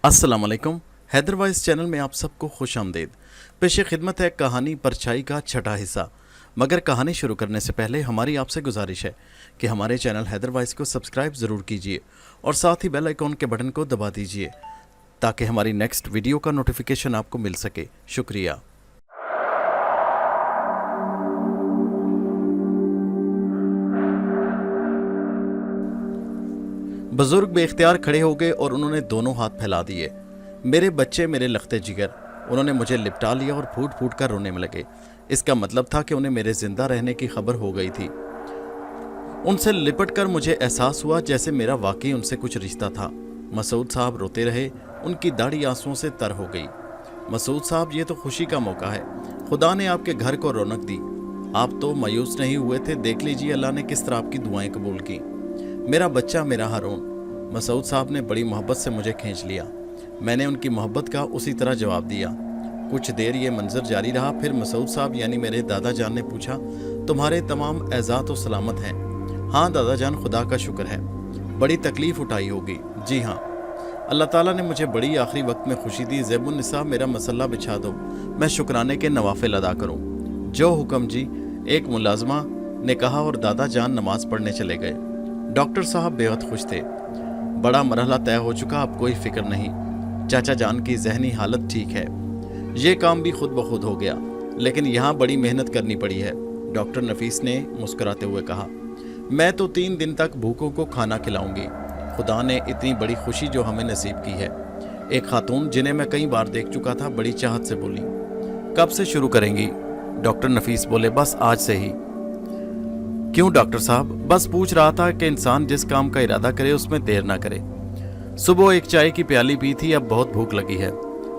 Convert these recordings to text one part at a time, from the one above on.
अस्सलाम वालेकुम। Haider voice channel में आप सबको खुश आमदीद। पेश खिदमत है कहानी परछाई का छठा हिस्सा। मगर कहानी शुरू करने से पहले हमारी आपसे गुजारिश है कि हमारे चैनल हैदर वॉइस को सब्सक्राइब ज़रूर कीजिए और साथ ही बेल आइकॉन के बटन को दबा दीजिए ताकि हमारी नेक्स्ट वीडियो का नोटिफिकेशन आपको मिल सके। शुक्रिया। बुजुर्ग बेख्तियार खड़े हो गए और उन्होंने दोनों हाथ फैला दिए। मेरे बच्चे, मेरे लखते जिगर। उन्होंने मुझे लिपटा लिया और फूट फूट कर रोने में लगे। इसका मतलब था कि उन्हें मेरे जिंदा रहने की खबर हो गई थी। उनसे लिपट कर मुझे एहसास हुआ जैसे मेरा वाकई उनसे कुछ रिश्ता था। मसूद साहब रोते रहे, उनकी दाढ़ी आंसुओं से तर हो गई। मसूद साहब, ये तो खुशी का मौका है, खुदा ने आपके घर को रौनक दी। आप तो मायूस नहीं हुए थे, देख लीजिए अल्लाह ने किस तरह आपकी दुआएं कबूल की। मेरा बच्चा, मेरा हारून। मसूद साहब ने बड़ी मोहब्बत से मुझे खींच लिया। मैंने उनकी मोहब्बत का उसी तरह जवाब दिया। कुछ देर ये मंजर जारी रहा। फिर मसूद साहब यानी मेरे दादा जान ने पूछा, तुम्हारे तमाम एजात तो सलामत हैं? हाँ दादा जान, खुदा का शुक्र है। बड़ी तकलीफ उठाई होगी? जी हाँ। अल्लाह ताला ने मुझे बड़ी आखिरी वक्त में खुशी दी। ज़ैबुन्निसा, मेरा मसल्ला बिछा दो, मैं शुक्राने के नवाफिल अदा करूँ। जो हुक्म जी, एक मुलाजमा ने कहा और दादा जान नमाज पढ़ने चले गए। डॉक्टर साहब बेहद खुश थे। बड़ा मरहला तय हो चुका, अब कोई फिक्र नहीं। चाचा जान की जहनी हालत ठीक है। ये काम भी खुद ब खुद हो गया, लेकिन यहाँ बड़ी मेहनत करनी पड़ी है। डॉक्टर नफीस ने मुस्कुराते हुए कहा, मैं तो 3 दिन तक भूखों को खाना खिलाऊंगी। खुदा ने इतनी बड़ी खुशी जो हमें नसीब की है। एक खातून जिन्हें मैं कई बार देख चुका था बड़ी चाहत से बोली, कब से शुरू करेंगी? डॉक्टर नफीस बोले, बस आज से ही। क्यों डॉक्टर साहब? बस पूछ रहा था कि इंसान जिस काम का इरादा करे उसमें देर ना करे। सुबह एक चाय की प्याली पी थी, अब बहुत भूख लगी है।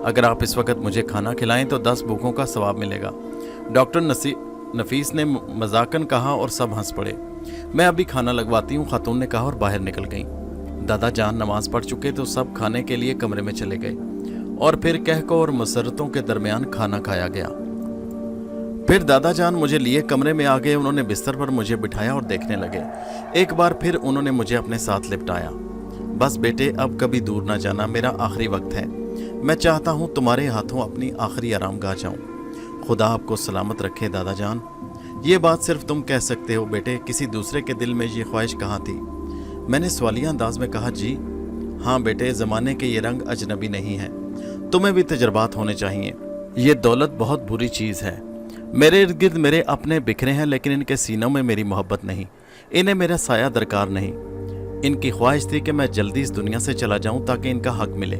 अगर आप इस वक्त मुझे खाना खिलाएं तो 10 भूखों का सवाब मिलेगा। डॉक्टर नफीस ने मजाकन कहा और सब हंस पड़े। मैं अभी खाना लगवाती हूँ, खातून ने कहा और बाहर निकल गई। दादा जान नमाज पढ़ चुके तो सब खाने के लिए कमरे में चले गए और फिर कहको और मसरतों के दरमियान खाना खाया गया। फिर दादा जान मुझे लिए कमरे में आ गए। उन्होंने बिस्तर पर मुझे बिठाया और देखने लगे। एक बार फिर उन्होंने मुझे अपने साथ लिपटाया। बस बेटे, अब कभी दूर ना जाना, मेरा आखिरी वक्त है। मैं चाहता हूँ तुम्हारे हाथों अपनी आखिरी आरामगाह जाऊँ। खुदा आपको सलामत रखे दादा जान। ये बात सिर्फ तुम कह सकते हो बेटे, किसी दूसरे के दिल में ये ख्वाहिश कहाँ थी? मैंने सवालिया अंदाज में कहा, जी हाँ बेटे, ज़माने के ये रंग अजनबी नहीं है, तुम्हें भी तजर्बात होने चाहिए। ये दौलत बहुत बुरी चीज़ है। मेरे इर्द गिर्द मेरे अपने बिखरे हैं, लेकिन इनके सीनों में मेरी मोहब्बत नहीं। इन्हें मेरा साया दरकार नहीं। इनकी ख्वाहिश थी कि मैं जल्दी इस दुनिया से चला जाऊं ताकि इनका हक मिले।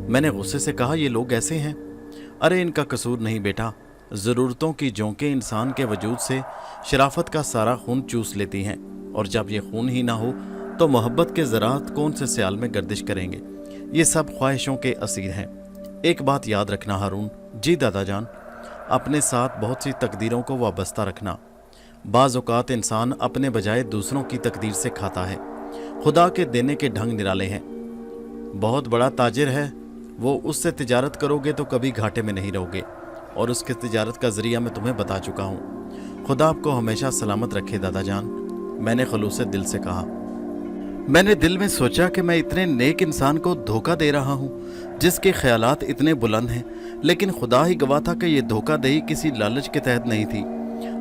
मैंने गुस्से से कहा, ये लोग ऐसे हैं? अरे इनका कसूर नहीं बेटा, ज़रूरतों की झोंकें इंसान के वजूद से शराफत का सारा खून चूस लेती हैं, और जब ये खून ही ना हो तो मोहब्बत के ज़रात कौन से सियाल में गर्दिश करेंगे? ये सब ख्वाहिशों के असीर हैं। एक बात याद रखना हारून। जी दादा जान। अपने साथ बहुत सी तकदीरों को वाबस्ता रखना। बाज़ औक़ात इंसान अपने बजाय दूसरों की तकदीर से खाता है। खुदा के देने के ढंग निराले हैं। बहुत बड़ा ताजिर है वो, उससे तिजारत करोगे तो कभी घाटे में नहीं रहोगे, और उसके तिजारत का ज़रिया मैं तुम्हें बता चुका हूँ। खुदा आपको हमेशा सलामत रखे दादा जान, मैंने खलूस दिल से कहा। मैंने दिल में सोचा कि मैं इतने नेक इंसान को धोखा दे रहा हूँ जिसके ख्यालात इतने बुलंद हैं, लेकिन खुदा ही गवाह था कि ये धोखाधही किसी लालच के तहत नहीं थी।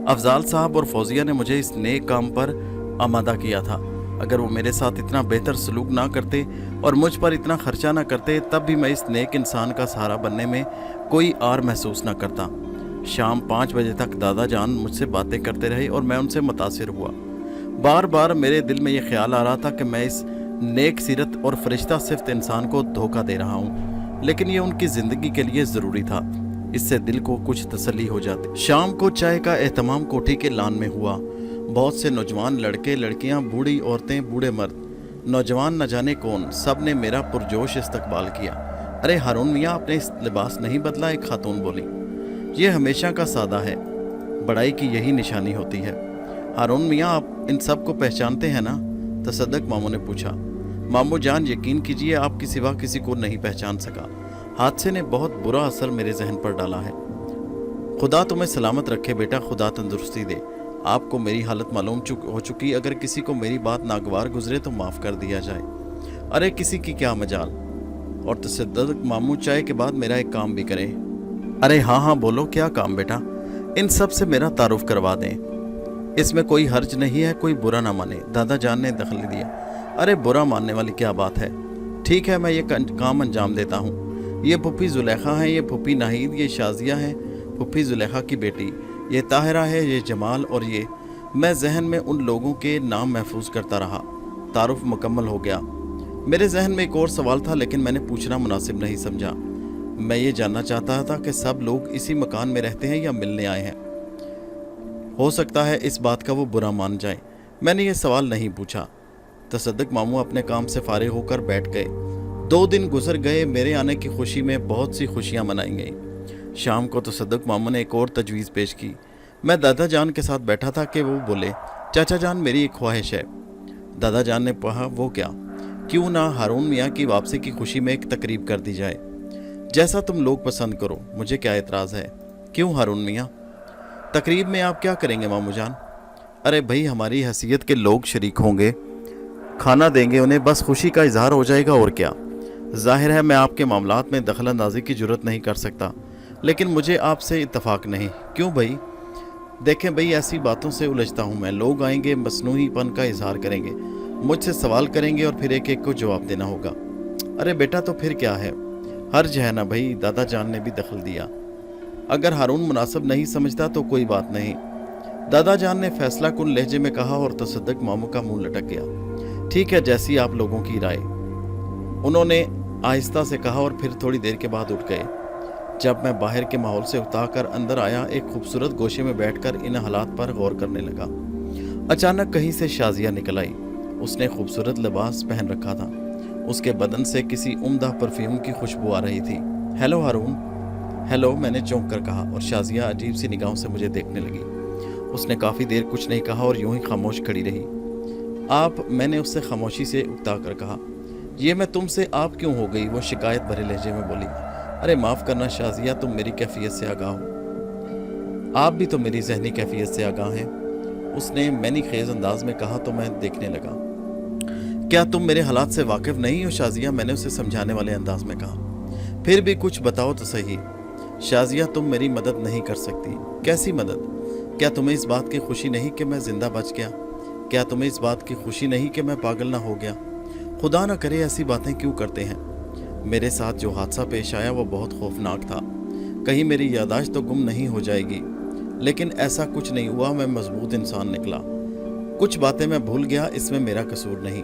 अफजाल साहब और फौजिया ने मुझे इस नेक काम पर आमादा किया था। अगर वो मेरे साथ इतना बेहतर सलूक ना करते और मुझ पर इतना खर्चा ना करते, तब भी मैं इस नेक इंसान का सहारा बनने में कोई आर महसूस ना करता। शाम 5 बजे तक दादा जान मुझसे बातें करते रहे और मैं उनसे मुतासिर हुआ। बार बार मेरे दिल में ये ख्याल आ रहा था कि मैं इस नेक सीरत और फरिश्ता सिफ्त इंसान को धोखा दे रहा हूँ, लेकिन ये उनकी ज़िंदगी के लिए ज़रूरी था। इससे दिल को कुछ तसल्ली हो जाती। शाम को चाय का एहतमाम कोठी के लान में हुआ। बहुत से नौजवान लड़के लड़कियां, बूढ़ी औरतें, बूढ़े मर्द, नौजवान न जाने कौन, सब ने मेरा पुरजोश इस्तकबाल किया। अरे हारून मियाँ, आपने इस लिबास नहीं बदला? एक खातून बोली। ये हमेशा का सादा है, बड़ाई की यही निशानी होती है। हारून मियाँ, आप इन सब को पहचानते हैं ना? तसद्दक मामू ने पूछा। मामू जान, यकीन कीजिए आपके सिवा किसी को नहीं पहचान सका। हादसे ने बहुत बुरा असर मेरे जहन पर डाला है। खुदा तुम्हें सलामत रखे बेटा, खुदा तंदुरुस्ती दे। आपको मेरी हालत मालूम हो चुकी। अगर किसी को मेरी बात नागवार गुजरे तो माफ़ कर दिया जाए। अरे किसी की क्या मजाल, और तसद्दुक मामू चाय के बाद मेरा एक काम भी करें। अरे हाँ हाँ बोलो, क्या काम बेटा? इन सब से मेरा तारुफ करवा दें, इसमें कोई हर्ज नहीं है, कोई बुरा ना माने। दादा जान ने दखल दिया। अरे बुरा मानने वाली क्या बात है, ठीक है मैं ये काम अंजाम देता हूँ। ये फुप्पी जुलेखा हैं, ये फुप्पी नाहिद, ये शाजिया हैं फुप्पी जुलेखा की बेटी, ये ताहिरा है, ये जमाल और ये। मैं जहन में उन लोगों के नाम महफूज करता रहा। तारुफ मुकम्मल हो गया। मेरे जहन में एक और सवाल था, लेकिन मैंने पूछना मुनासिब नहीं समझा। मैं ये जानना चाहता था कि सब लोग इसी मकान में रहते हैं या मिलने आए हैं। हो सकता है इस बात का वो बुरा मान जाए। मैंने ये सवाल नहीं पूछा। तसद्दुक मामू अपने काम से फारिग होकर बैठ गए। 2 दिन गुजर गए। मेरे आने की खुशी में बहुत सी खुशियाँ मनाई गईं। शाम को तसद्दुक मामू ने एक और तजवीज़ पेश की। मैं दादा जान के साथ बैठा था कि वो बोले, चाचा जान मेरी एक ख्वाहिश है। दादा जान ने कहा, वो क्या? क्यों ना हारून मियाँ की वापसी की खुशी में एक तकरीब कर दी जाए। जैसा तुम लोग पसंद करो, मुझे क्या एतराज़ है। क्यों हारून मियाँ? तकरीब में आप क्या करेंगे मामू जान? अरे भाई, हमारी हैसियत के लोग शरीक होंगे, खाना देंगे उन्हें, बस खुशी का इजहार हो जाएगा और क्या। जाहिर है मैं आपके मामलात में दखल अंदाजी की जरूरत नहीं कर सकता, लेकिन मुझे आपसे इत्तफाक नहीं। क्यों भाई? देखें भाई, ऐसी बातों से उलझता हूँ मैं। लोग आएंगे, मसनूईपन का इजहार करेंगे, मुझसे सवाल करेंगे और फिर एक एक को जवाब देना होगा। अरे बेटा तो फिर क्या है, हर्ज है ना भाई। दादा जान ने भी दखल दिया। अगर हारून मुनासिब नहीं समझता तो कोई बात नहीं, दादा जान ने फैसला कुन लहजे में कहा और तसद्दुक मामू का मुंह लटक गया। ठीक है, जैसी आप लोगों की राय, उन्होंने आहिस्ता से कहा और फिर थोड़ी देर के बाद उठ गए। जब मैं बाहर के माहौल से उतार अंदर आया, एक खूबसूरत गोशे में बैठकर इन हालात पर गौर करने लगा। अचानक कहीं से शाजिया निकल आई। उसने खूबसूरत लिबास पहन रखा था। उसके बदन से किसी उम्दा परफ्यूम की खुशबू आ रही थी। हेलो हारून। हेलो, मैंने चौंक कर कहा और शाजिया अजीब सी निगाहों से मुझे देखने लगी। उसने काफ़ी देर कुछ नहीं कहा और यूं ही खामोश खड़ी रही। आप, मैंने उससे खामोशी से उकता कर कहा। ये मैं तुमसे आप क्यों हो गई? वो शिकायत भरे लहजे में बोली। अरे माफ़ करना शाजिया, तुम मेरी कैफियत से आगाह हो। आप भी तो मेरी जहनी कैफियत से आगाह हैं, उसने मैनी खेज अंदाज में कहा तो मैं देखने लगा। क्या तुम मेरे हालात से वाकिफ़ नहीं हो शाजिया? मैंने उसे समझाने वाले अंदाज में कहा। फिर भी कुछ बताओ तो सही। शाजिया, तुम मेरी मदद नहीं कर सकती। कैसी मदद? क्या तुम्हें इस बात की खुशी नहीं कि मैं जिंदा बच गया? क्या तुम्हें इस बात की खुशी नहीं कि मैं पागल ना हो गया? खुदा न करे ऐसी बातें क्यों करते हैं। मेरे साथ जो हादसा पेश आया वो बहुत खौफनाक था। कहीं मेरी यादाश्त तो गुम नहीं हो जाएगी, लेकिन ऐसा कुछ नहीं हुआ। मैं मजबूत इंसान निकला। कुछ बातें मैं भूल गया, इसमें मेरा कसूर नहीं।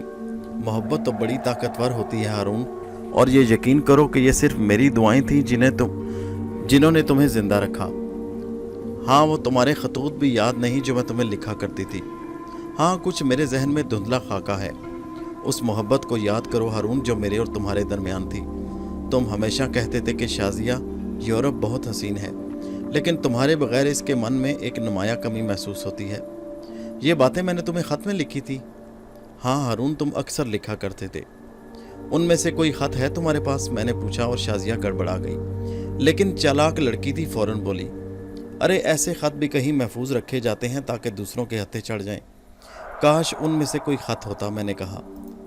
मोहब्बत तो बड़ी ताकतवर होती है हारून, और ये यकीन करो कि ये सिर्फ मेरी दुआएं थी जिन्होंने तुम्हें जिंदा रखा। हाँ, वो तुम्हारे खतूत भी याद नहीं जो मैं तुम्हें लिखा करती थी। हाँ, कुछ मेरे जहन में धुंधला खाका है। उस मोहब्बत को याद करो हारून जो मेरे और तुम्हारे दरमियान थी। तुम हमेशा कहते थे कि शाजिया, यूरोप बहुत हसीन है, लेकिन तुम्हारे बगैर इसके मन में एक नुमाया कमी महसूस होती है। ये बातें मैंने तुम्हें ख़त में लिखी थी। हाँ हारून, तुम अक्सर लिखा करते थे। उनमें से कोई ख़त है तुम्हारे पास? मैंने पूछा और शाजिया गड़बड़ा गई, लेकिन चालाक लड़की थी, फ़ौरन बोली, अरे ऐसे ख़त भी कहीं महफूज रखे जाते हैं ताकि दूसरों के हत्थे चढ़ जाएं। काश उनमें से कोई ख़त होता। मैंने कहा,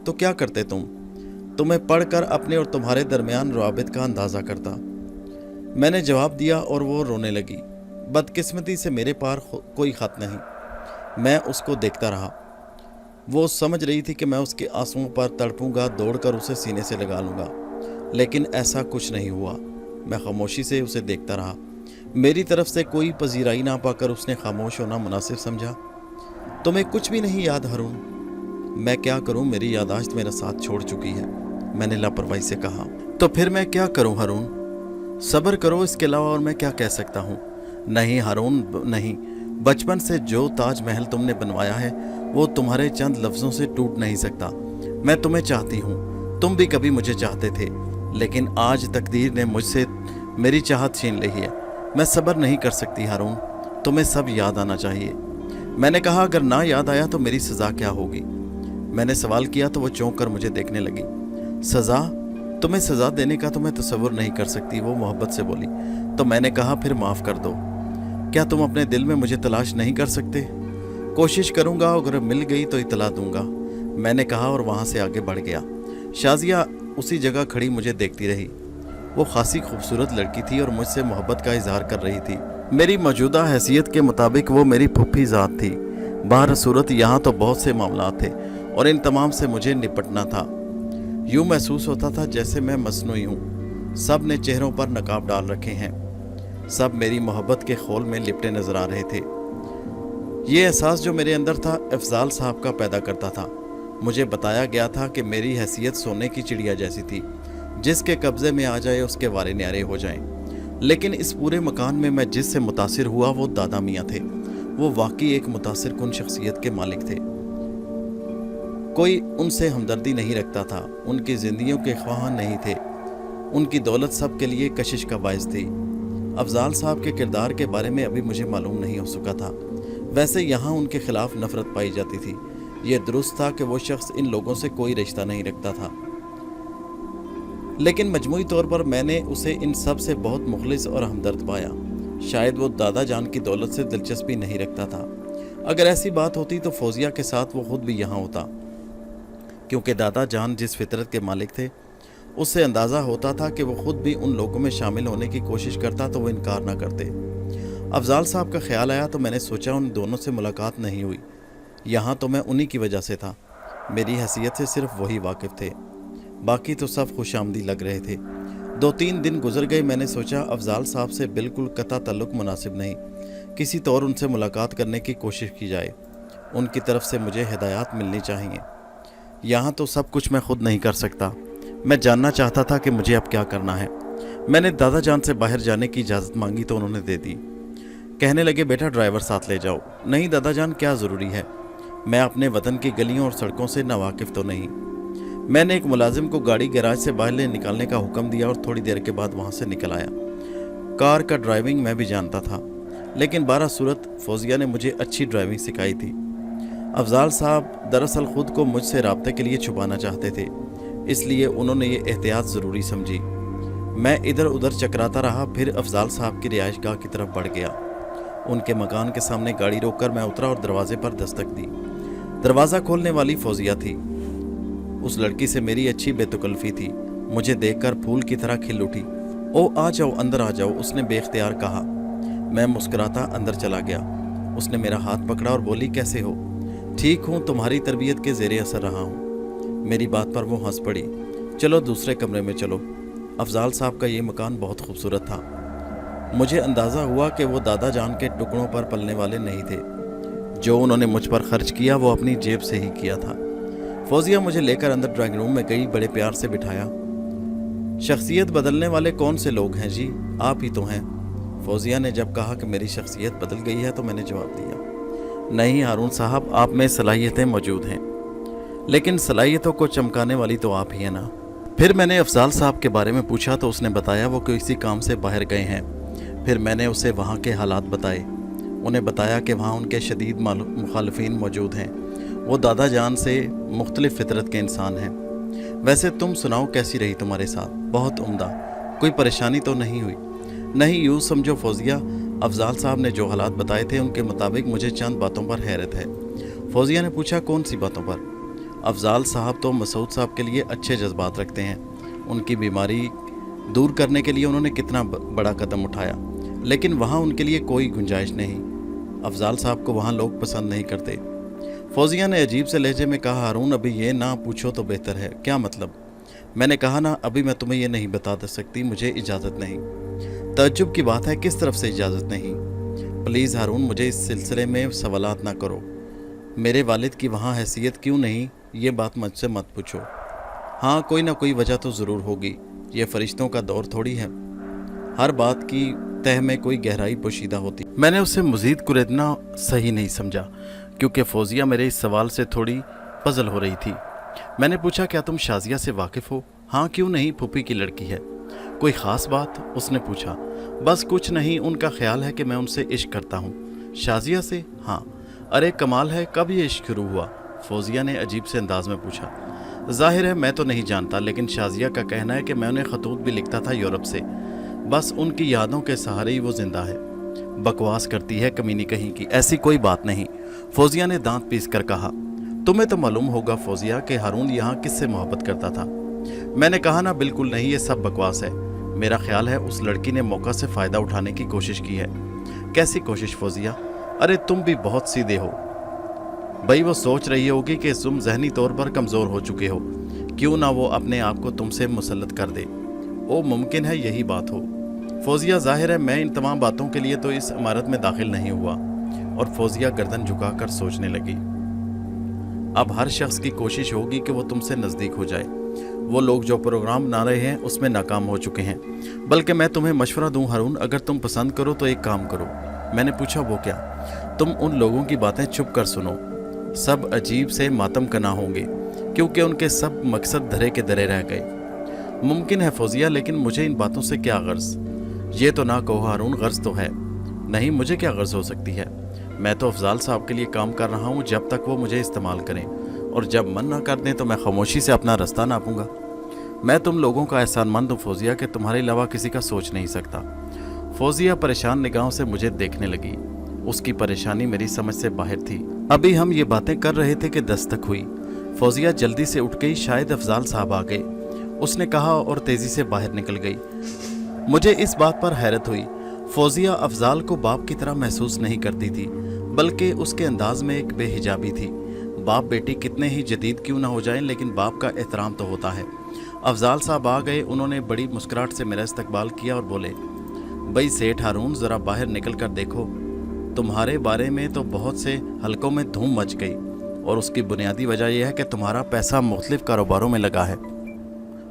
तो क्या करते तुम? तुम्हें पढ़कर अपने और तुम्हारे दरमियान रवाबित का अंदाज़ा करता। मैंने जवाब दिया और वो रोने लगी। बदकिस्मती से मेरे पास कोई ख़त नहीं। मैं उसको देखता रहा। वो समझ रही थी कि मैं उसके आंसुओं पर तड़पूंगा, दौड़कर उसे सीने से लगा लूँगा, लेकिन ऐसा कुछ नहीं हुआ। मैं खामोशी से उसे देखता रहा। मेरी तरफ से कोई पजीराई ना पाकर उसने खामोश होना मुनासिब समझा। तुम्हें कुछ भी नहीं याद हारून? मैं क्या करूं, मेरी यादाश्त मेरा साथ छोड़ चुकी है, मैंने लापरवाही से कहा। तो फिर मैं क्या करूं हारून? सब्र करो, इसके अलावा और मैं क्या कह सकता हूं? नहीं हारून, नहीं। बचपन से जो ताजमहल तुमने बनवाया है वो तुम्हारे चंद लफ्ज़ों से टूट नहीं सकता। मैं तुम्हें चाहती हूँ, तुम भी कभी मुझे चाहते थे, लेकिन आज तकदीर ने मुझसे मेरी चाहत छीन ली है। मैं सब्र नहीं कर सकती हारून, तुम्हें सब याद आना चाहिए। मैंने कहा, अगर ना याद आया तो मेरी सज़ा क्या होगी? मैंने सवाल किया तो वो चौंक कर मुझे देखने लगी। सज़ा? तुम्हें सज़ा देने का तो मैं तसव्वुर नहीं कर सकती, वो मोहब्बत से बोली। तो मैंने कहा, फिर माफ़ कर दो। क्या तुम अपने दिल में मुझे तलाश नहीं कर सकते? कोशिश करूँगा, अगर मिल गई तो इतला दूंगा, मैंने कहा और वहाँ से आगे बढ़ गया। शाजिया, उसी जगह खड़ी मुझे देखती रही। वो खासी खूबसूरत लड़की थी और मुझसे मोहब्बत का इजहार कर रही थी। मेरी मौजूदा हैसियत के मुताबिक वो मेरी फूफी ज़ात थी। बाहर सूरत यहाँ तो बहुत से मामलात थे और इन तमाम से मुझे निपटना था। यूँ महसूस होता था जैसे मैं मसनूई हूँ। सब ने चेहरों पर नकाब डाल रखे हैं। सब मेरी मोहब्बत के खोल में लिपटे नजर आ रहे थे। ये एहसास जो मेरे अंदर था अफजाल साहब का पैदा करता था। मुझे बताया गया था कि मेरी हैसियत सोने की चिड़िया जैसी थी, जिसके कब्जे में आ जाए उसके वारे न्यारे हो जाएं। लेकिन इस पूरे मकान में मैं जिससे मुतासिर हुआ वो दादा मियाँ थे। वो वाकई एक मुतासिर कुन शख्सियत के मालिक थे। कोई उनसे हमदर्दी नहीं रखता था, उनकी जिंदगियों के ख्वाहान नहीं थे। उनकी दौलत सब के लिए कशिश का बायस थी। अफजाल साहब के किरदार के बारे में अभी मुझे मालूम नहीं हो सका था। वैसे यहाँ उनके खिलाफ नफरत पाई जाती थी। ये दुरुस्त था कि वो शख्स इन लोगों से कोई रिश्ता नहीं रखता था, लेकिन मजमूई तौर पर मैंने उसे इन सब से बहुत मुखलिस और हमदर्द पाया। शायद वो दादा जान की दौलत से दिलचस्पी नहीं रखता था। अगर ऐसी बात होती तो फौजिया के साथ वो खुद भी यहाँ होता, क्योंकि दादा जान जिस फितरत के मालिक थे उससे अंदाज़ा होता था कि वो खुद भी उन लोगों में शामिल होने की कोशिश करता तो वो इनकार ना करते। अफजाल साहब का ख्याल आया तो मैंने सोचा उन दोनों से मुलाकात नहीं हुई। यहाँ तो मैं उन्हीं की वजह से था। मेरी हैसियत से सिर्फ वही वाकिफ़ थे, बाकी तो सब खुशामदी लग रहे थे। 2-3 दिन गुजर गए। मैंने सोचा अफजाल साहब से बिल्कुल कता ताल्लुक़ मुनासिब नहीं, किसी तौर उनसे मुलाकात करने की कोशिश की जाए। उनकी तरफ से मुझे हिदायत मिलनी चाहिए। यहाँ तो सब कुछ मैं खुद नहीं कर सकता। मैं जानना चाहता था कि मुझे अब क्या करना है। मैंने दादा जान से बाहर जाने की इजाज़त मांगी तो उन्होंने दे दी। कहने लगे बेटा ड्राइवर साथ ले जाओ। नहीं दादा जान, क्या ज़रूरी है, मैं अपने वतन की गलियों और सड़कों से नावाकिफ़ तो नहीं। मैंने एक मुलाजिम को गाड़ी गैराज से बाहर ले निकालने का हुक्म दिया और थोड़ी देर के बाद वहाँ से निकल आया। कार का ड्राइविंग मैं भी जानता था, लेकिन बारह सूरत फौजिया ने मुझे अच्छी ड्राइविंग सिखाई थी। अफजाल साहब दरअसल ख़ुद को मुझसे राब्ते के लिए छुपाना चाहते थे, इसलिए उन्होंने ये एहतियात ज़रूरी समझी। मैं इधर उधर चकराता रहा, फिर अफजाल साहब की रिहाइशगाह की तरफ बढ़ गया। उनके मकान के सामने गाड़ी रोककर मैं उतरा और दरवाजे पर दस्तक दी। दरवाज़ा खोलने वाली फौजिया थी। उस लड़की से मेरी अच्छी बेतकल्फ़ी थी। मुझे देखकर फूल की तरह खिल उठी। ओ आ जाओ, अंदर आ जाओ, उसने बेख्तियार कहा। मैं मुस्कुराता अंदर चला गया। उसने मेरा हाथ पकड़ा और बोली कैसे हो? ठीक हूँ, तुम्हारी तरबियत के ज़ेरे असर रहा हूँ। मेरी बात पर वो हंस पड़ी। चलो दूसरे कमरे में चलो। अफजाल साहब का ये मकान बहुत खूबसूरत था। मुझे अंदाज़ा हुआ कि वो दादा जान के टुकड़ों पर पलने वाले नहीं थे। जो उन्होंने मुझ पर खर्च किया वो अपनी जेब से ही किया था। फौजिया मुझे लेकर अंदर ड्राइंग रूम में गई, बड़े प्यार से बिठाया। शख्सियत बदलने वाले कौन से लोग हैं जी? आप ही तो हैं। फौजिया ने जब कहा कि मेरी शख्सियत बदल गई है तो मैंने जवाब दिया, नहीं हारून साहब, आप में सलाहियतें मौजूद हैं, लेकिन सलाहियतों को चमकाने वाली तो आप ही हैं ना। फिर मैंने अफजाल साहब के बारे में पूछा तो उसने बताया वो किसी काम से बाहर गए हैं। फिर मैंने उसे वहाँ के हालात बताए। उन्हें बताया कि वहाँ उनके शदीद मुखालफिन मौजूद हैं। वो दादा जान से मुख्तलिफ फितरत के इंसान हैं। वैसे तुम सुनाओ, कैसी रही तुम्हारे साथ? बहुत उम्दा। कोई परेशानी तो नहीं हुई? नहीं, यूँ समझो फौजिया, अफजाल साहब ने जो हालात बताए थे उनके मुताबिक मुझे चंद बातों पर हैरत है। फौजिया ने पूछा कौन सी बातों पर? अफजाल साहब तो मसूद साहब के लिए अच्छे जज्बात रखते हैं। उनकी बीमारी दूर करने के लिए उन्होंने कितना बड़ा कदम उठाया, लेकिन वहाँ उनके लिए कोई गुंजाइश नहीं। अफजाल साहब को वहाँ लोग पसंद नहीं करते। फौजिया ने अजीब से लहजे में कहा, हारून अभी ये ना पूछो तो बेहतर है। क्या मतलब? मैंने कहा ना, अभी मैं तुम्हें ये नहीं बता सकती, मुझे इजाज़त नहीं। तअज्जुब की बात है, किस तरफ से इजाज़त नहीं? प्लीज़ हारून, मुझे इस सिलसिले में सवालात ना करो। मेरे वालिद की वहाँ हैसियत क्यों नहीं, ये बात मुझसे मत पूछो। हाँ, कोई ना कोई वजह तो ज़रूर होगी। ये फरिश्तों का दौर थोड़ी है, हर बात की तह में कोई गहराई पोशीदा होती। मैंने उसे मज़ीद कुरेदना सही नहीं समझा, क्योंकि फौजिया मेरे इस सवाल से थोड़ी पजल हो रही थी। मैंने पूछा, क्या तुम शाजिया से वाकिफ़ हो? हाँ, क्यों नहीं, फूफी की लड़की है। कोई ख़ास बात? उसने पूछा। बस कुछ नहीं, उनका ख्याल है कि मैं उनसे इश्क करता हूँ। शाजिया से? हाँ। अरे कमाल है, कब ये इश्क शुरू हुआ? फौजिया ने अजीब से अंदाज में पूछा। जाहिर है मैं तो नहीं जानता, लेकिन शाजिया का कहना है कि मैं उन्हें खतूत भी लिखता था यूरोप से। बस उनकी यादों के सहारे ही वो जिंदा है। बकवास करती है कमीनी कहीं की, ऐसी कोई बात नहीं। फौजिया ने दांत पीस कर कहा। तुम्हें तो मालूम होगा फौजिया कि हारून यहाँ किससे मोहब्बत करता था? मैंने कहा ना, बिल्कुल नहीं, ये सब बकवास है। मेरा ख्याल है उस लड़की ने मौका से फ़ायदा उठाने की कोशिश की है। कैसी कोशिश फौजिया? अरे तुम भी बहुत सीधे हो भाई। वो सोच रही होगी कि तुम जहनी तौर पर कमज़ोर हो चुके हो, क्यों ना वो अपने आप को तुमसे मुसल्लत कर दे। ओ मुमकिन है यही बात हो। फौजिया, ज़ाहिर है मैं इन तमाम बातों के लिए तो इस इमारत में दाखिल नहीं हुआ। और फौजिया गर्दन झुकाकर सोचने लगी। अब हर शख्स की कोशिश होगी कि वो तुमसे नज़दीक हो जाए। वो लोग जो प्रोग्राम बना रहे हैं उसमें नाकाम हो चुके हैं। बल्कि मैं तुम्हें मशवरा दूं हारून, अगर तुम पसंद करो तो एक काम करो। मैंने पूछा, वो क्या? तुम उन लोगों की बातें चुप कर सुनो। सब अजीब से मातम कना होंगे, क्योंकि उनके सब मकसद धरे के धरे रह गए। मुमकिन है फौजिया, लेकिन मुझे इन बातों से क्या गर्ज? ये तो ना कहो हारून, गर्ज तो है। नहीं, मुझे क्या गर्ज हो सकती है? मैं तो अफजाल साहब के लिए काम कर रहा हूँ, जब तक वो मुझे इस्तेमाल करें, और जब मन ना कर दें तो मैं खामोशी से अपना रास्ता नापूंगा। मैं तुम लोगों का एहसानमंद हूँ फौजिया, कि तुम्हारे अलावा किसी का सोच नहीं सकता। फौजिया परेशान निगाहों से मुझे देखने लगी। उसकी परेशानी मेरी समझ से बाहर थी। अभी हम ये बातें कर रहे थे कि दस्तक हुई। फौजिया जल्दी से उठ गई, शायद अफजाल साहब आ गए, उसने कहा, और तेजी से बाहर निकल गई। मुझे इस बात पर हैरत हुई। फौजिया अफजाल को बाप की तरह महसूस नहीं करती थी, बल्कि उसके अंदाज में एक बेहिजाबी थी। बाप बेटी कितने ही जदीद क्यों ना हो जाएं, लेकिन बाप का एहतराम तो होता है। अफजाल साहब आ गए। उन्होंने बड़ी मुस्कुराहट से मेरा इस्तकबाल किया और बोले, भाई सेठ हारून, ज़रा बाहर निकल कर देखो। तुम्हारे बारे में तो बहुत से हलकों में धूम मच गई, और उसकी बुनियादी वजह यह है कि तुम्हारा पैसा मुख्तलिफ कारोबारों में लगा है।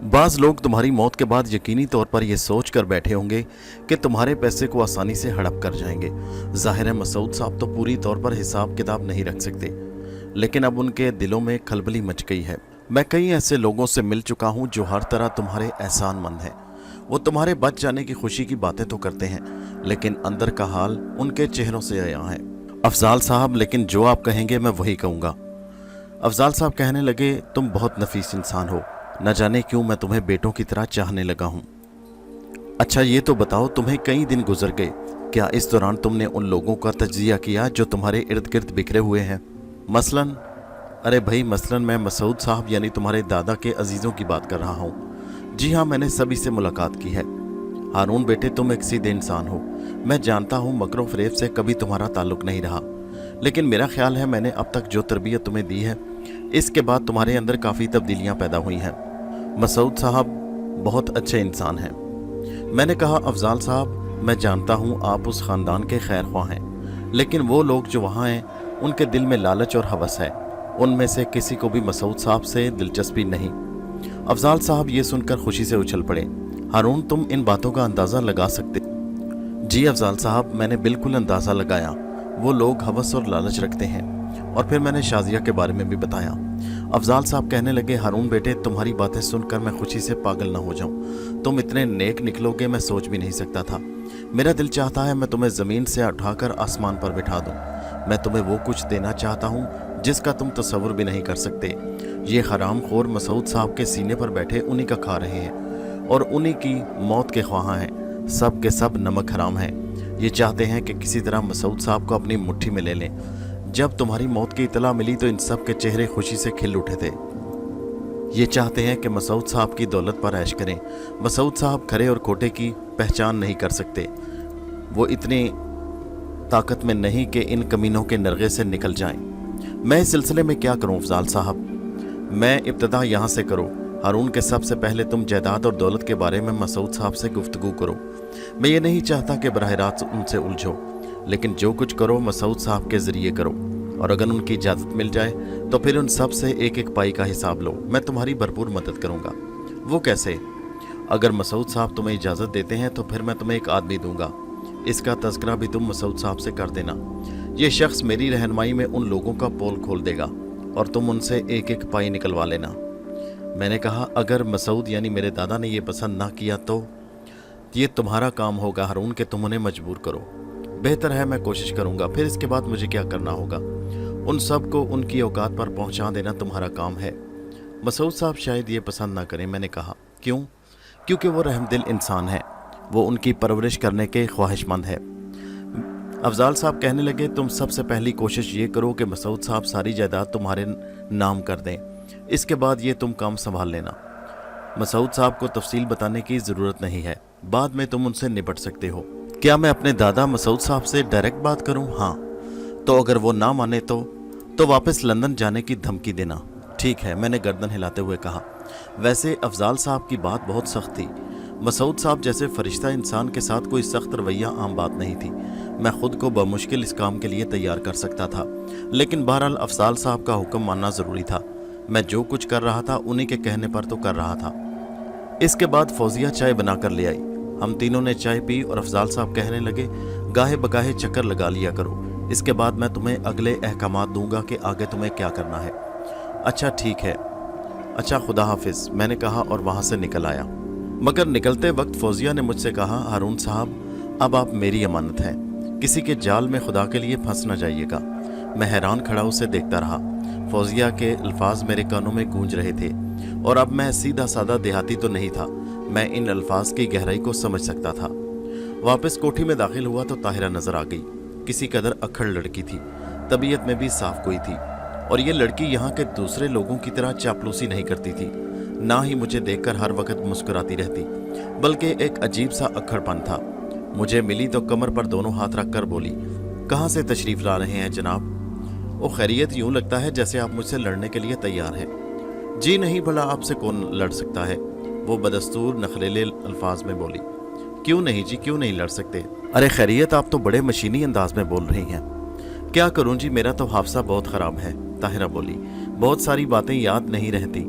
बाज़ लोग तुम्हारी मौत के बाद यकीनी तौर पर यह सोच कर बैठे होंगे कि तुम्हारे पैसे को आसानी से हड़प कर जाएंगे। ज़ाहिर है मसूद साहब तो पूरी तौर पर हिसाब किताब नहीं रख सकते, लेकिन अब उनके दिलों में खलबली मच गई है। मैं कई ऐसे लोगों से मिल चुका हूँ जो हर तरह तुम्हारे एहसानमंद हैं। वो तुम्हारे बच जाने की खुशी की बातें तो करते हैं, लेकिन अंदर का हाल उनके चेहरों से आया है। अफजाल साहब, लेकिन जो आप कहेंगे मैं वही कहूँगा। अफजाल साहब कहने लगे, तुम बहुत नफीस इंसान हो, न जाने क्यों मैं तुम्हें बेटों की तरह चाहने लगा हूँ। अच्छा ये तो बताओ, तुम्हें कई दिन गुजर गए, क्या इस दौरान तुमने उन लोगों का तज्जिया किया जो तुम्हारे इर्द गिर्द बिखरे हुए हैं? मसलन? अरे भाई, मसलन मैं मसूद साहब यानी तुम्हारे दादा के अजीज़ों की बात कर रहा हूँ। जी हाँ, मैंने सभी से मुलाकात की है। हारून बेटे, तुम एक सीधे इंसान हो। मैं जानता हूँ मकरो फरेब से कभी तुम्हारा ताल्लुक़ नहीं रहा, लेकिन मेरा ख्याल है मैंने अब तक जो तरबियत तुम्हें दी है, इसके बाद तुम्हारे अंदर काफ़ी तब्दीलियाँ पैदा हुई हैं। मसूद साहब बहुत अच्छे इंसान हैं। मैंने कहा, अफजाल साहब, मैं जानता हूँ आप उस ख़ानदान के खैर ख्वाह हैं, लेकिन वो लोग जो वहाँ हैं उनके दिल में लालच और हवस है। उनमें से किसी को भी मसूद साहब से दिलचस्पी नहीं। अफजाल साहब ये सुनकर खुशी से उछल पड़े। हारून, तुम इन बातों का अंदाज़ा लगा सकते? जी अफजाल साहब, मैंने बिल्कुल अंदाज़ा लगाया। वो लोग हवस और लालच रखते हैं। और फिर मैंने शाजिया के बारे में भी बताया। अफजाल साहब कहने लगे, हारून बेटे, तुम्हारी बातें सुनकर मैं खुशी से पागल ना हो जाऊं। तुम इतने नेक निकलोगे मैं सोच भी नहीं सकता था। मेरा दिल चाहता है मैं तुम्हें ज़मीन से उठाकर आसमान पर बिठा दूं। मैं तुम्हें वो कुछ देना चाहता हूं जिसका तुम तसव्वुर भी नहीं कर सकते। ये हराम खोर मसूद साहब के सीने पर बैठे उन्हीं का खा रहे हैं और उन्हीं की मौत के ख्वाह हैं। सब के सब नमक हराम हैं। ये चाहते हैं कि किसी तरह मसूद साहब को अपनी मुट्ठी में ले लें। जब तुम्हारी मौत की इतला मिली तो इन सब के चेहरे खुशी से खिल उठे थे। ये चाहते हैं कि मसूद साहब की दौलत पर ऐश करें। मसूद साहब खरे और खोटे की पहचान नहीं कर सकते। वो इतनी ताकत में नहीं कि इन कमीनों के नरगे से निकल जाएं। मैं इस सिलसिले में क्या करूं अफजाल साहब? मैं इब्तदा यहाँ से करो। हारून के सबसे पहले तुम जायदाद और दौलत के बारे में मसूद साहब से गुफ्तगू करो। मैं ये नहीं चाहता कि बराह रास्त उनसे उलझो, लेकिन जो कुछ करो मसूद साहब के ज़रिए करो, और अगर उनकी इजाज़त मिल जाए तो फिर उन सब से एक एक पाई का हिसाब लो। मैं तुम्हारी भरपूर मदद करूँगा। वो कैसे? अगर मसूद साहब तुम्हें इजाज़त देते हैं तो फिर मैं तुम्हें एक आदमी दूंगा। इसका तज़किरा भी तुम मसूद साहब से कर देना। ये शख्स मेरी रहनुमाई में उन लोगों का पोल खोल देगा और तुम उनसे एक एक पाई निकलवा लेना। मैंने कहा, अगर मसूद यानी मेरे दादा ने ये पसंद ना किया तो ये तुम्हारा काम होगा हारून कि तुम उन्हें मजबूर करो। बेहतर है, मैं कोशिश करूँगा। फिर इसके बाद मुझे क्या करना होगा? उन सब को उनकी औकात पर पहुँचा देना तुम्हारा काम है। मसूद साहब शायद ये पसंद ना करें। मैंने कहा, क्यों? क्योंकि वो रहमदिल इंसान है। वो उनकी परवरिश करने के ख्वाहिशमंद है। अफजाल साहब कहने लगे, तुम सबसे पहली कोशिश ये करो कि मसूद साहब सारी जायदाद तुम्हारे नाम कर दें। इसके बाद ये तुम काम संभाल लेना। मसूद साहब को तफसील बताने की ज़रूरत नहीं है, बाद में तुम उनसे निपट सकते हो। क्या मैं अपने दादा मसूद साहब से डायरेक्ट बात करूं? हाँ। तो अगर वो ना माने तो वापस लंदन जाने की धमकी देना। ठीक है, मैंने गर्दन हिलाते हुए कहा। वैसे अफजाल साहब की बात बहुत सख्त थी। मसूद साहब जैसे फरिश्ता इंसान के साथ कोई सख्त रवैया आम बात नहीं थी। मैं खुद को बमुश्किल इस काम के लिए तैयार कर सकता था, लेकिन बहरहाल अफजाल साहब का हुक्म मानना ज़रूरी था। मैं जो कुछ कर रहा था उन्हीं के कहने पर तो कर रहा था। इसके बाद फौजिया चाय बना कर ले आई। हम तीनों ने चाय पी और अफजाल साहब कहने लगे, गाहे बगाहे चक्कर लगा लिया करो, इसके बाद मैं तुम्हें अगले अहकामात दूंगा कि आगे तुम्हें क्या करना है। अच्छा ठीक है, अच्छा खुदा हाफिज, मैंने कहा और वहाँ से निकल आया। मगर निकलते वक्त फौजिया ने मुझसे कहा, हारून साहब अब आप मेरी अमानत हैं, किसी के जाल में खुदा के लिए फंस न जाइएगा। मैं हैरान खड़ा उसे देखता रहा। फौजिया के अल्फाज मेरे कानों में गूंज रहे थे और अब मैं सीधा साधा देहाती तो नहीं था, मैं इन अल्फाज की गहराई को समझ सकता था। वापस कोठी में दाखिल हुआ तो ताहिरा नजर आ गई। किसी कदर अक्खड़ लड़की थी, तबीयत में भी साफ कोई थी, और ये लड़की यहाँ के दूसरे लोगों की तरह चापलूसी नहीं करती थी, ना ही मुझे देखकर हर वक्त मुस्कुराती रहती, बल्कि एक अजीब सा अक्खड़पन था। मुझे मिली तो कमर पर दोनों हाथ रखकर बोली, कहाँ से तशरीफ ला रहे हैं जनाब? ओ खैरियत, यूं लगता है जैसे आप मुझसे लड़ने के लिए तैयार हैं। जी नहीं, भला आपसे कौन लड़ सकता है? वो बदस्तूर नखरेले अल्फाज में बोली। क्यों नहीं जी, क्यों नहीं लड़ सकते? अरे खैरियत, आप तो बड़े मशीनी अंदाज में बोल रही हैं। क्या करूं जी, मेरा तो हाफसा बहुत ख़राब है, ताहिरा बोली। बहुत सारी बातें याद नहीं रहती,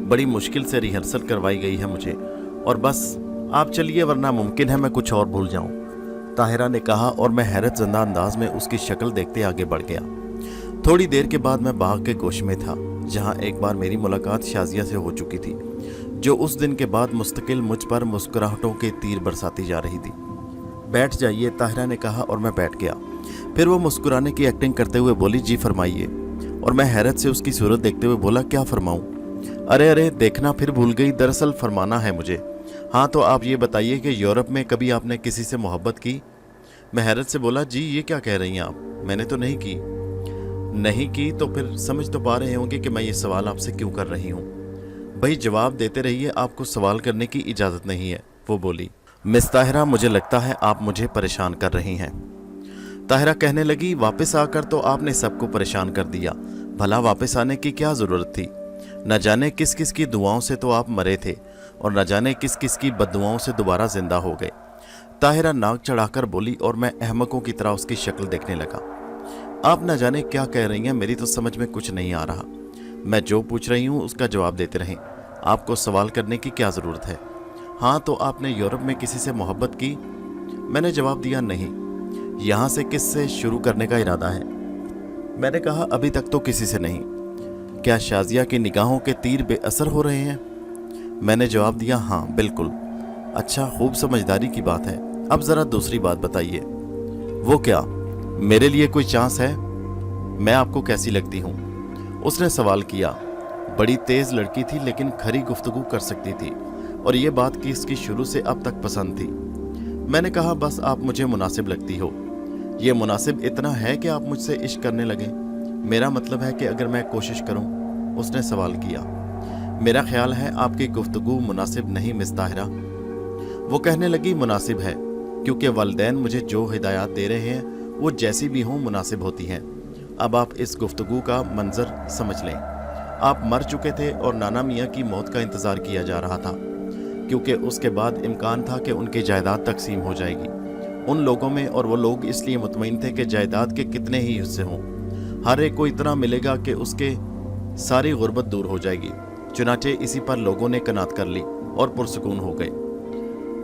बड़ी मुश्किल से रिहर्सल करवाई गई है मुझे, और बस आप चलिए वरना मुमकिन है मैं कुछ और भूल जाऊं, ताहिरा ने कहा, और मैं हैरत ज़दा अंदाज में उसकी शक्ल देखते आगे बढ़ गया। थोड़ी देर के बाद मैं बाग के गोश में था, जहां एक बार मेरी मुलाकात शाजिया से हो चुकी थी, जो उस दिन के बाद मुस्तकिल मुझ पर मुस्कुराहटों के तीर बरसाती जा रही थी। बैठ जाइए, ताहिरा ने कहा, और मैं बैठ गया। फिर वो मुस्कुराने की एक्टिंग करते हुए बोली, जी फरमाइए। और मैं हैरत से उसकी सूरत देखते हुए बोला, क्या फरमाऊं? अरे देखना फिर भूल गई, दरअसल फरमाना है मुझे। हाँ तो आप ये बताइए कि यूरोप में कभी आपने किसी से मोहब्बत की? मैं हैरत से बोला, जी ये क्या कह रही हैं आप, मैंने तो नहीं की। नहीं की तो फिर समझ तो पा रहे होंगे कि मैं ये सवाल आपसे क्यों कर रही हूँ। भाई जवाब देते रहिए, आपको सवाल करने की इजाज़त नहीं है, वो बोली। मिस ताहिरा, मुझे लगता है आप मुझे परेशान कर रही हैं। ताहिरा कहने लगी, वापस आकर तो आपने सबको परेशान कर दिया, भला वापस आने की क्या ज़रूरत थी? न जाने किस किस की दुआओं से तो आप मरे थे, और न जाने किस किस की बद्दुआओं से दोबारा जिंदा हो गए। ताहिरा नाक चढ़ाकर बोली, और मैं अहमकों की तरह उसकी शक्ल देखने लगा। आप न जाने क्या कह रही हैं, मेरी तो समझ में कुछ नहीं आ रहा। मैं जो पूछ रही हूँ उसका जवाब देते रहें, आपको सवाल करने की क्या ज़रूरत है? हाँ तो आपने यूरोप में किसी से मोहब्बत की? मैंने जवाब दिया, नहीं। यहाँ से किस से शुरू करने का इरादा है? मैंने कहा, अभी तक तो किसी से नहीं। क्या शाजिया की निगाहों के तीर बेअसर हो रहे हैं? मैंने जवाब दिया, हाँ बिल्कुल। अच्छा, खूब समझदारी की बात है। अब ज़रा दूसरी बात बताइए। वो क्या? मेरे लिए कोई चांस है? मैं आपको कैसी लगती हूँ? उसने सवाल किया। बड़ी तेज़ लड़की थी, लेकिन खरी गुफ्तगू कर सकती थी, और ये बात की इसकी शुरू से अब तक पसंद थी। मैंने कहा, बस आप मुझे मुनासिब लगती हो। ये मुनासिब इतना है कि आप मुझसे इश्क करने लगे? मेरा मतलब है कि अगर मैं कोशिश करूं। उसने सवाल किया। मेरा ख्याल है आपकी गुफ्तगू मुनासिब नहीं मिस ताहिरा। वो कहने लगी, मुनासिब है, क्योंकि वालिदैन मुझे जो हिदायत दे रहे हैं वो जैसी भी हों मुनासिब होती हैं। अब आप इस गुफ्तगू का मंजर समझ लें। आप मर चुके थे और नाना मियाँ की मौत का इंतज़ार किया जा रहा था, क्योंकि उसके बाद इम्कान था कि उनकी जायदाद तकसीम हो जाएगी उन लोगों में, और वो लोग इसलिए मुतमईन थे कि जायदाद के कितने ही हिस्से हों, हर एक को इतना मिलेगा कि उसके सारी गुर्बत दूर हो जाएगी। चुनाचे इसी पर लोगों ने कनात कर ली और पुरसकून हो गए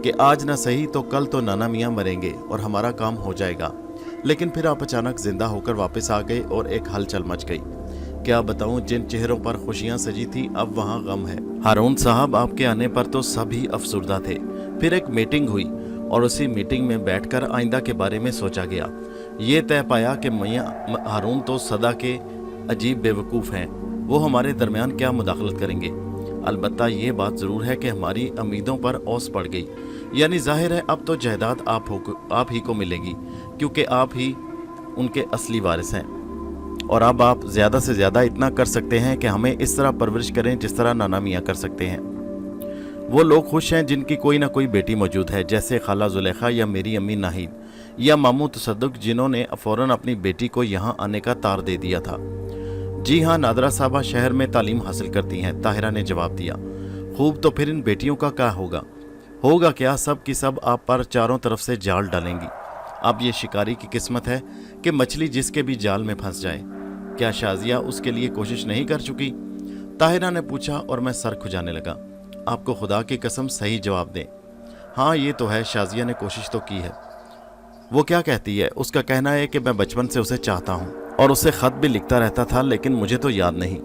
कि आज ना सही तो कल तो नाना मियाँ मरेंगे और हमारा काम हो जाएगा। लेकिन फिर आप अचानक जिंदा होकर वापस आ गए और एक हलचल मच गई। क्या बताऊं, जिन चेहरों पर खुशियां सजी थी अब वहां गम है। हारून साहब, आपके आने पर तो सभी अफसुर्दा थे। फिर एक मीटिंग हुई और उसी मीटिंग में बैठकर आइंदा के बारे में सोचा गया। ये तय पाया कि मियां हारून तो सदा के अजीब बेवकूफ़ हैं, वो हमारे दरमियान क्या मुदाखलत करेंगे। अलबत्ता ये बात ज़रूर है कि हमारी उम्मीदों पर ओस पड़ गई, यानी जाहिर है अब तो जायदाद आप ही को मिलेगी, क्योंकि आप ही उनके असली वारिस हैं, और अब आप ज़्यादा से ज़्यादा इतना कर सकते हैं कि हमें इस तरह परवरिश करें जिस तरह नाना मियाँ कर सकते हैं। वो लोग खुश हैं जिनकी कोई ना कोई बेटी मौजूद है, जैसे खाला जुलेखा या मेरी अम्मी नाहिद या मामू तसद्दुक, जिन्होंने फ़ौरन अपनी बेटी को यहाँ आने का तार दे दिया था। जी हाँ, नादरा साहबा शहर में तालीम हासिल करती हैं, ताहिरा ने जवाब दिया। खूब, तो फिर इन बेटियों का क्या होगा? होगा क्या, सब की सब आप पर चारों तरफ से जाल डालेंगी। अब ये शिकारी की किस्मत है कि मछली जिसके भी जाल में फंस जाए। क्या शाजिया उसके लिए कोशिश नहीं कर चुकी? ताहिरा ने पूछा और मैं सर खुजाने लगा। आपको खुदा की कसम सही जवाब दें। हाँ, ये तो है, शाजिया ने कोशिश तो की है। वो क्या कहती है? उसका कहना है कि मैं बचपन से उसे चाहता हूँ और उसे ख़त भी लिखता रहता था, लेकिन मुझे तो याद नहीं।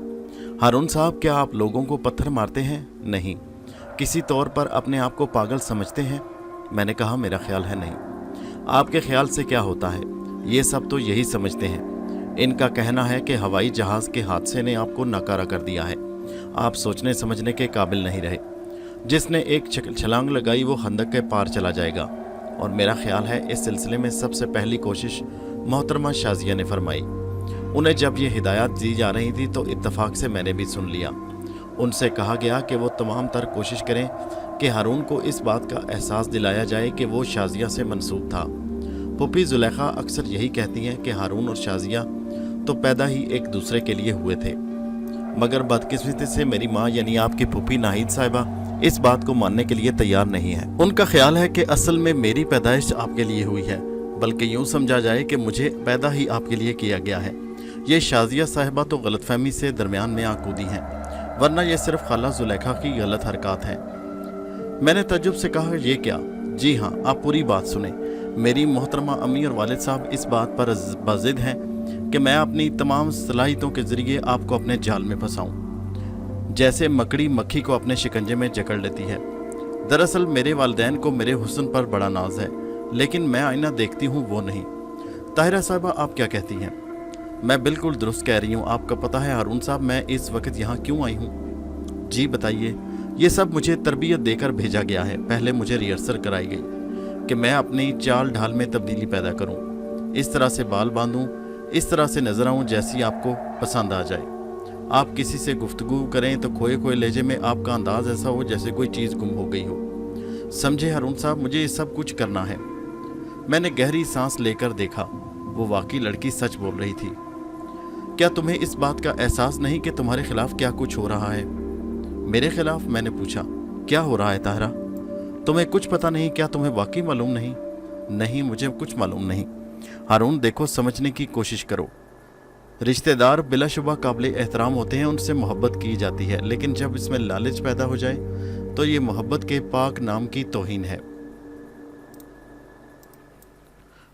हारून साहब, क्या आप लोगों को पत्थर मारते हैं? नहीं। किसी तौर पर अपने आप को पागल समझते हैं? मैंने कहा, मेरा ख्याल है नहीं। आपके ख्याल से क्या होता है? ये सब तो यही समझते हैं। इनका कहना है कि हवाई जहाज़ के हादसे ने आपको नाकारा कर दिया है। आप सोचने समझने के काबिल नहीं रहे। जिसने एक छलांग लगाई वो खंदक के पार चला जाएगा। और मेरा ख्याल है इस सिलसिले में सबसे पहली कोशिश मोहतरमा शाजिया ने फरमाई। उन्हें जब ये हिदायत दी जा रही थी तो इत्तफाक से मैंने भी सुन लिया। उनसे कहा गया कि वो तमाम तर कोशिश करें कि हारून को इस बात का एहसास दिलाया जाए कि वो शाजिया से मंसूब था। फूफी जुलेखा अक्सर यही कहती हैं कि हारून और शाजिया तो पैदा ही एक दूसरे के लिए हुए थे, मगर बदकिस्मती से मेरी माँ यानी आपकी फूफी नाहिद साहिबा इस बात को मानने के लिए तैयार नहीं है। उनका ख्याल है कि असल में मेरी पैदाइश आपके लिए हुई है, बल्कि यूँ समझा जाए कि मुझे पैदा ही आपके लिए किया गया है। ये शाजिया साहिबा तो गलतफहमी से दरमियान में आ कूदी हैं, वरना ये सिर्फ खाला जुलेखा की गलत हरकत हैं। मैंने तजुब से कहा, ये क्या? जी हाँ, आप पूरी बात सुने। मेरी मोहतरमा अम्मी और वालिद साहब इस बात पर बाजिद हैं कि मैं अपनी तमाम सलाहियतों के ज़रिए आपको अपने जाल में फंसाऊँ, जैसे मकड़ी मक्खी को अपने शिकंजे में जकड़ लेती है। दरअसल मेरे वालिदैन को मेरे हुस्न पर बड़ा नाज है, लेकिन मैं आईना देखती हूँ वो नहीं। ताहिरा साहिबा, आप क्या कहती हैं? मैं बिल्कुल दुरुस्त कह रही हूँ। आपका पता है हारून साहब, मैं इस वक्त यहाँ क्यों आई हूँ? जी बताइए। ये सब मुझे तरबियत देकर भेजा गया है। पहले मुझे रिहर्सल कराई गई कि मैं अपनी चाल ढाल में तब्दीली पैदा करूँ, इस तरह से बाल बांधूँ, इस तरह से नजर आऊँ जैसी आपको पसंद आ जाए। आप किसी से गुफ्तगू करें तो खोए खोए लहजे में आपका अंदाज ऐसा हो जैसे कोई चीज़ गुम हो गई हो। समझे हारून साहब, मुझे ये सब कुछ करना है। मैंने गहरी सांस लेकर देखा, वो वाकई लड़की सच बोल रही थी। क्या तुम्हें इस बात का एहसास नहीं कि तुम्हारे खिलाफ क्या कुछ हो रहा है? मेरे खिलाफ? मैंने पूछा। क्या हो रहा है ताहिरा? तुम्हें कुछ पता नहीं? क्या तुम्हें वाकई मालूम नहीं? नहीं, मुझे कुछ मालूम नहीं। हारून देखो, समझने की कोशिश करो। रिश्तेदार बिलाशुबा काबिल एहतराम होते हैं, उनसे मोहब्बत की जाती है, लेकिन जब इसमें लालच पैदा हो जाए तो ये मोहब्बत के पाक नाम की तौहीन है।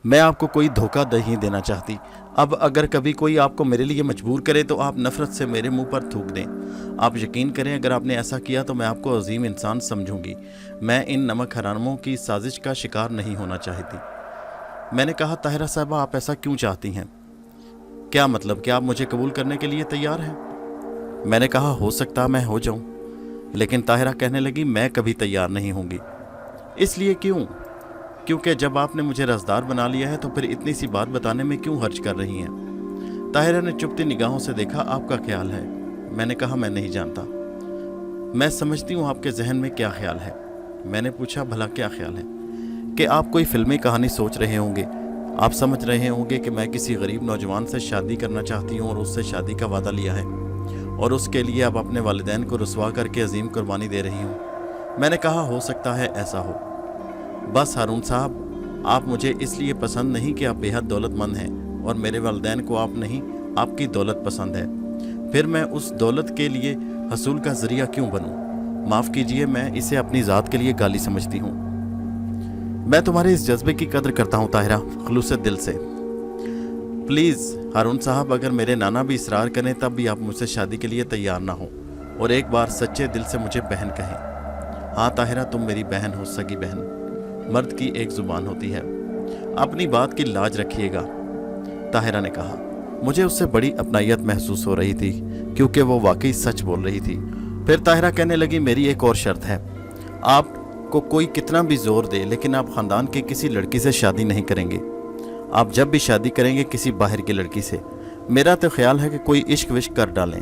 मैं आपको कोई धोखा नहीं देना चाहती। अब अगर कभी कोई आपको मेरे लिए मजबूर करे तो आप नफरत से मेरे मुंह पर थूक दें। आप यकीन करें, अगर आपने ऐसा किया तो मैं आपको अजीम इंसान समझूंगी। मैं इन नमक हरामों की साजिश का शिकार नहीं होना चाहती। मैंने कहा, ताहिरा साहिबा, आप ऐसा क्यों चाहती हैं? क्या मतलब? क्या आप मुझे कबूल करने के लिए तैयार हैं? मैंने कहा, हो सकता मैं हो जाऊं। लेकिन ताहिरा कहने लगी, मैं कभी तैयार नहीं होंगी। इसलिए क्यों? क्योंकि जब आपने मुझे रसदार बना लिया है तो फिर इतनी सी बात बताने में क्यों हर्ज कर रही हैं? ताहिरा ने चुपती निगाहों से देखा। आपका ख्याल है? मैंने कहा, मैं नहीं जानता। मैं समझती हूँ आपके जहन में क्या ख्याल है। मैंने पूछा, भला क्या ख्याल है? कि आप कोई फिल्मी कहानी सोच रहे होंगे। आप समझ रहे होंगे कि मैं किसी गरीब नौजवान से शादी करना चाहती हूँ और उससे शादी का वादा लिया है, और उसके लिए अब अपने वालिदैन को रुसवा करके अजीम कुर्बानी दे रही हूँ। मैंने कहा, हो सकता है ऐसा हो। बस हारून साहब, आप मुझे इसलिए पसंद नहीं कि आप बेहद दौलतमंद हैं, और मेरे वालिदैन को आप नहीं, आपकी दौलत पसंद है। फिर मैं उस दौलत के लिए हसूल का ज़रिया क्यों बनूं? माफ़ कीजिए, मैं इसे अपनी ज़ात के लिए गाली समझती हूँ। मैं तुम्हारे इस जज्बे की कदर करता हूँ ताहिरा, खुलूस दिल से। प्लीज़ हारून साहब, अगर मेरे नाना भी इसरार करें तब भी आप मुझसे शादी के लिए तैयार ना हो, और एक बार सच्चे दिल से मुझे बहन कहें। हाँ ताहिरा, तुम मेरी बहन हो, सगी बहन। मर्द की एक ज़ुबान होती है। अपनी बात की लाज रखिएगा, ताहिरा ने कहा। मुझे उससे बड़ी अपनायत महसूस हो रही थी, क्योंकि वो वाकई सच बोल रही थी। फिर ताहिरा कहने लगी, मेरी एक और शर्त है। आपको कोई कितना भी जोर दे, लेकिन आप ख़ानदान की किसी लड़की से शादी नहीं करेंगे। आप जब भी शादी करेंगे किसी बाहर की लड़की से। मेरा तो ख्याल है कि कोई इश्क विश्क कर डालें।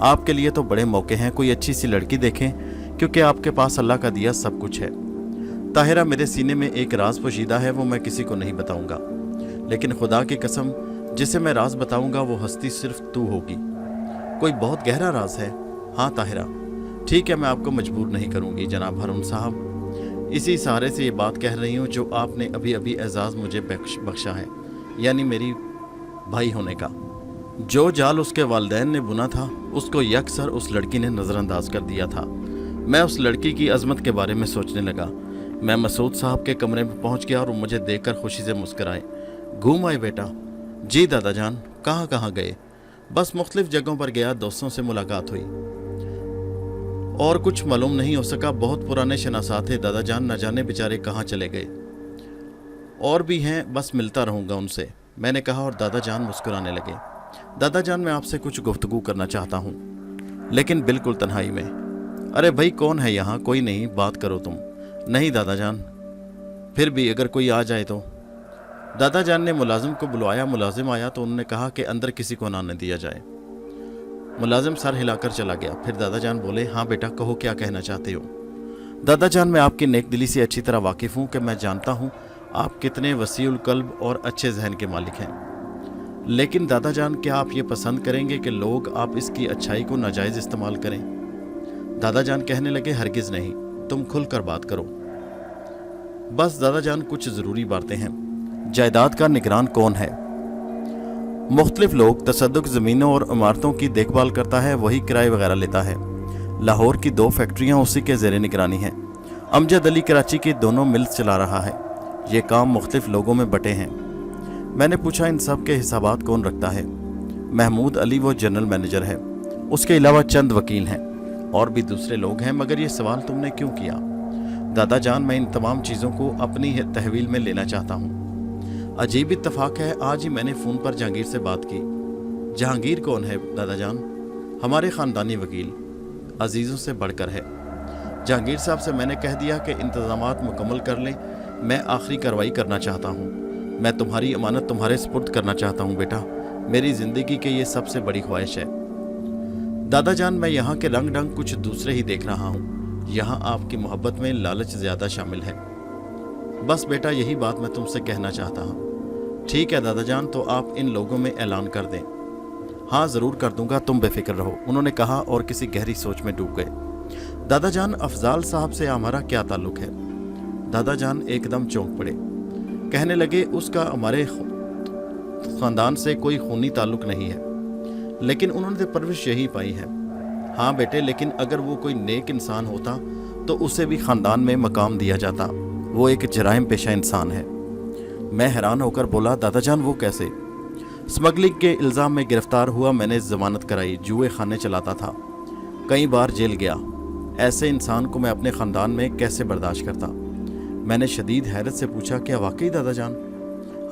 आपके लिए तो बड़े मौके हैं, कोई अच्छी सी लड़की देखें क्योंकि आपके पास अल्लाह का दिया सब कुछ है। ताहिरा, मेरे सीने में एक राज पोशीदा है, वो मैं किसी को नहीं बताऊंगा, लेकिन खुदा की कसम जिसे मैं राज बताऊंगा वो हस्ती सिर्फ तू होगी। कोई बहुत गहरा राज है? हाँ ताहिरा, ठीक है, मैं आपको मजबूर नहीं करूंगी जनाब हारून साहब। इसी सहारे से ये बात कह रही हूँ जो आपने अभी अभी एजाज़ मुझे बख्शा है, यानी मेरी भाई होने का। जो जाल उसके वालिदैन ने बुना था उसको यकसर उस लड़की ने नज़रअंदाज कर दिया था। मैं उस लड़की की अजमत के बारे में सोचने लगा। मैं मसूद साहब के कमरे में पहुंच गया और वो मुझे देखकर खुशी से मुस्कराए। घूम आए बेटा? जी दादा जान। कहाँ कहाँ गए? बस मुख्तलिफ जगहों पर गया, दोस्तों से मुलाकात हुई और कुछ मालूम नहीं हो सका। बहुत पुराने शनासा थे दादा जान, न जाने बेचारे कहाँ चले गए। और भी हैं, बस मिलता रहूँगा उनसे, मैंने कहा और दादा जान मुस्कुराने लगे। दादा जान, मैं आपसे कुछ गुफ्तगू करना चाहता हूँ, लेकिन बिल्कुल तन्हाई में। अरे भाई, कौन है यहाँ? कोई नहीं, बात करो तुम। नहीं दादा जान, फिर भी अगर कोई आ जाए तो? दादा जान ने मुलाजिम को बुलवाया। मुलाजिम आया तो उन्होंने कहा कि अंदर किसी को ना दिया जाए। मुलाजिम सर हिलाकर चला गया। फिर दादा जान बोले, हाँ बेटा कहो, क्या कहना चाहते हो? दादा जान, मैं आपकी नेक दिली से अच्छी तरह वाकिफ़ हूँ कि मैं जानता हूँ आप कितने वसीउल कल्ब और अच्छे जहन के मालिक हैं, लेकिन दादा जान, क्या आप ये पसंद करेंगे कि लोग आप इसकी अच्छाई को नाजायज़ इस्तेमाल करें? दादा जान कहने लगे, हरगिज़ नहीं, तुम खुल कर बात करो। बस दादा जान, कुछ ज़रूरी बातें हैं। जायदाद का निगरान कौन है? मुख्तलिफ लोग। तसद्दुक ज़मीनों और इमारतों की देखभाल करता है, वही किराए वगैरह लेता है। लाहौर की 2 फैक्ट्रियाँ उसी के ज़ेरे निगरानी हैं। अमजद अली कराची की दोनों मिल्स चला रहा है। ये काम मुख्तलिफ लोगों में बटे हैं। मैंने पूछा, इन सब के हिसाबात कौन रखता है? महमूद अली वो जनरल मैनेजर है, उसके अलावा चंद वकील हैं और भी दूसरे लोग हैं। मगर ये सवाल तुमने क्यों किया? दादा जान, मैं इन तमाम चीज़ों को अपनी तहवील में लेना चाहता हूँ। अजीब इत्तफाक है, आज ही मैंने फ़ोन पर जहांगीर से बात की। जहांगीर कौन है दादा जान? हमारे ख़ानदानी वकील, अजीज़ों से बढ़कर है। जहांगीर साहब से मैंने कह दिया कि इंतज़ामात मुकम्मल कर लें, मैं आखिरी कार्रवाई करना चाहता हूँ। मैं तुम्हारी अमानत तुम्हारे सुपुर्द करना चाहता हूँ बेटा, मेरी ज़िंदगी की ये सबसे बड़ी ख्वाहिश है। दादा जान, मैं यहाँ के रंग ढंग कुछ दूसरे ही देख रहा हूँ। यहाँ आपकी मोहब्बत में लालच ज़्यादा शामिल है। बस बेटा, यही बात मैं तुमसे कहना चाहता हूँ। ठीक है दादा जान, तो आप इन लोगों में ऐलान कर दें। हाँ ज़रूर कर दूंगा, तुम बेफिक्र रहो, उन्होंने कहा और किसी गहरी सोच में डूब गए। दादा जान, अफजाल साहब से हमारा क्या ताल्लुक़ है? दादा जान एकदम चौंक पड़े। कहने लगे, उसका हमारे ख़ानदान से कोई खूनी ताल्लुक़ नहीं है, लेकिन उन्होंने परवरिश यही पाई है। हाँ बेटे, लेकिन अगर वो कोई नेक इंसान होता तो उसे भी ख़ानदान में मकाम दिया जाता। वो एक जराइम पेशा इंसान है। मैं हैरान होकर बोला, दादा जान वो कैसे? स्मगलिंग के इल्ज़ाम में गिरफ्तार हुआ, मैंने ज़मानत कराई, जुए खाने चलाता था, कई बार जेल गया। ऐसे इंसान को मैं अपने ख़ानदान में कैसे बर्दाश्त करता? मैंने शदीद हैरत से पूछा, क्या वाकई दादा जान?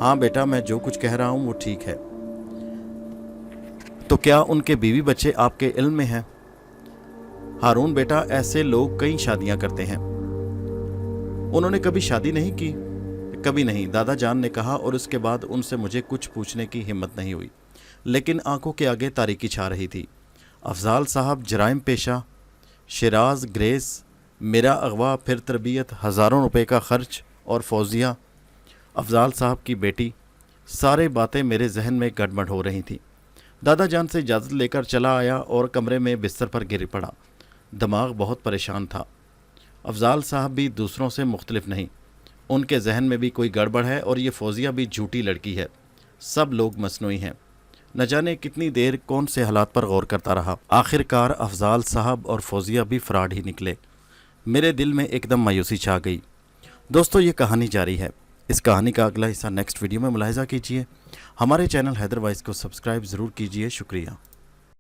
हाँ बेटा, मैं जो कुछ कह रहा हूँ वो ठीक है। तो क्या उनके बीवी बच्चे आपके इल्म में हैं? हारून बेटा, ऐसे लोग कई शादियाँ करते हैं। उन्होंने कभी शादी नहीं की? कभी नहीं, दादा जान ने कहा और उसके बाद उनसे मुझे कुछ पूछने की हिम्मत नहीं हुई, लेकिन आंखों के आगे तारीकी छा रही थी। अफजाल साहब जराइम पेशा, शिराज, ग्रेस, मेरा अगवा, फिर तरबियत, हज़ारों रुपए का खर्च और फौजिया, अफजाल साहब की बेटी, सारे बातें मेरे जहन में गड़बड़ हो रही थी। दादा जान से इजाज़त लेकर चला आया और कमरे में बिस्तर पर गिर पड़ा। दिमाग बहुत परेशान था। अफजाल साहब भी दूसरों से मुख्तलिफ नहीं, उनके जहन में भी कोई गड़बड़ है और ये फौजिया भी झूठी लड़की है। सब लोग मसनूई हैं। न जाने कितनी देर कौन से हालात पर गौर करता रहा। आखिरकार अफजाल साहब और फौजिया भी फ्रॉड ही निकले। मेरे दिल में एकदम मायूसी छा गई। दोस्तों, ये कहानी जारी है। इस कहानी का अगला हिस्सा नेक्स्ट वीडियो में मुलाहिज़ा कीजिए। हमारे चैनल हैदर वॉइस को सब्सक्राइब ज़रूर कीजिए। शुक्रिया।